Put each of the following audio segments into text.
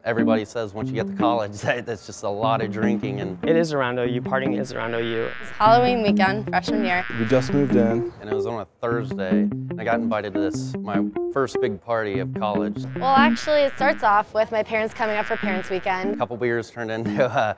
everybody says once you get to college that's just a lot of drinking. And it is around OU, partying is around OU. It's Halloween weekend, freshman year. We just moved in. And it was on a Thursday. I got invited to my first big party of college. Well, actually, it starts off with my parents coming up for Parents Weekend. A couple beers turned into a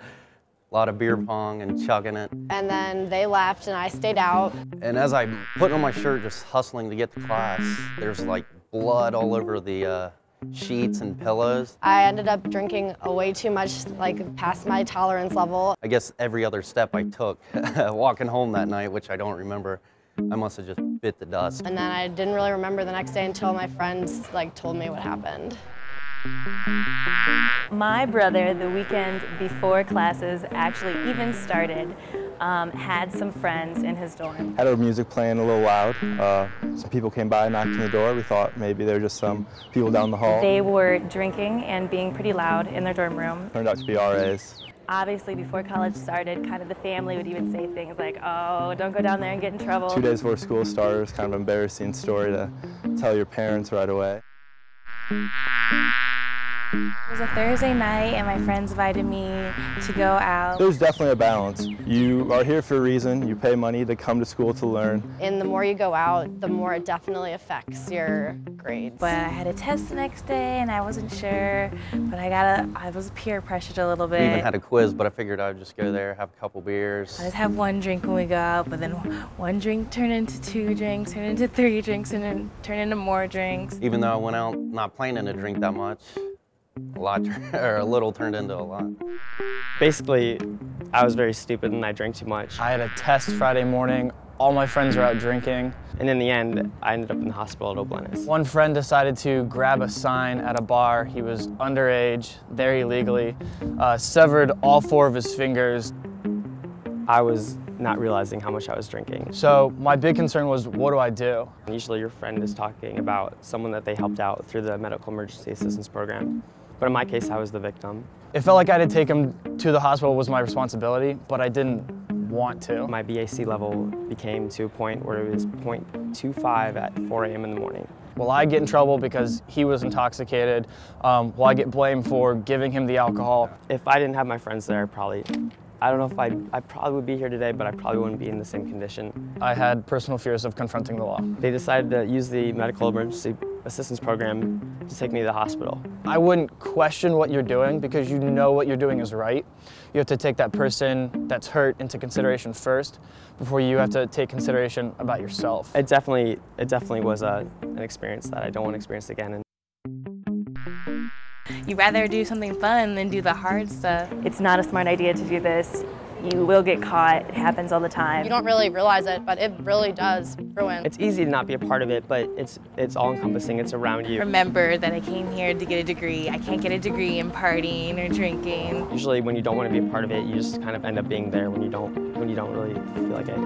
lot of beer pong and chugging it. And then they left and I stayed out. And as I'm putting on my shirt, just hustling to get to class, there's like blood all over the sheets and pillows. I ended up drinking way too much, like past my tolerance level. I guess every other step I took, walking home that night, which I don't remember, I must have just bit the dust. And then I didn't really remember the next day until my friends told me what happened. My brother, the weekend before classes actually even started, had some friends in his dorm. Had our music playing a little loud. Some people came by, knocked on the door. We thought maybe they were just some people down the hall. They were drinking and being pretty loud in their dorm room. Turned out to be RAs. Obviously, before college started, kind of the family would even say things like, oh, don't go down there and get in trouble. 2 days before school started, it was kind of an embarrassing story to tell your parents right away. It was a Thursday night and my friends invited me to go out. There's definitely a balance. You are here for a reason. You pay money to come to school to learn. And the more you go out, the more it definitely affects your grades. But I had a test the next day and I wasn't sure, but I was peer pressured a little bit. We even had a quiz, but I figured I would just go there, have a couple beers. I just have one drink when we go out, but then one drink turned into 2 drinks, turned into 3 drinks, and then turned into more drinks. Even though I went out not planning to drink that much, a little turned into a lot. Basically, I was very stupid and I drank too much. I had a test Friday morning. All my friends were out drinking. And in the end, I ended up in the hospital at Oblenis. One friend decided to grab a sign at a bar. He was underage, there illegally, severed all 4 of his fingers. I was not realizing how much I was drinking. So my big concern was, what do I do? Usually your friend is talking about someone that they helped out through the medical emergency assistance program. But in my case, I was the victim. It felt like I had to take him to the hospital was my responsibility, but I didn't want to. My BAC level became to a point where it was 0.25 at 4 a.m. in the morning. Will I get in trouble because he was intoxicated? Will I get blamed for giving him the alcohol? If I didn't have my friends there, I don't know if I probably would be here today, but I probably wouldn't be in the same condition. I had personal fears of confronting the law. They decided to use the medical emergency assistance program to take me to the hospital. I wouldn't question what you're doing because you know what you're doing is right. You have to take that person that's hurt into consideration first before you have to take consideration about yourself. It definitely was an experience that I don't want to experience again. You'd rather do something fun than do the hard stuff. It's not a smart idea to do this. You will get caught. It happens all the time. You don't really realize it, but it really does ruin. It's easy to not be a part of it, but it's all-encompassing. It's around you. Remember that I came here to get a degree. I can't get a degree in partying or drinking. Usually when you don't want to be a part of it, you just kind of end up being there when you don't really feel like it.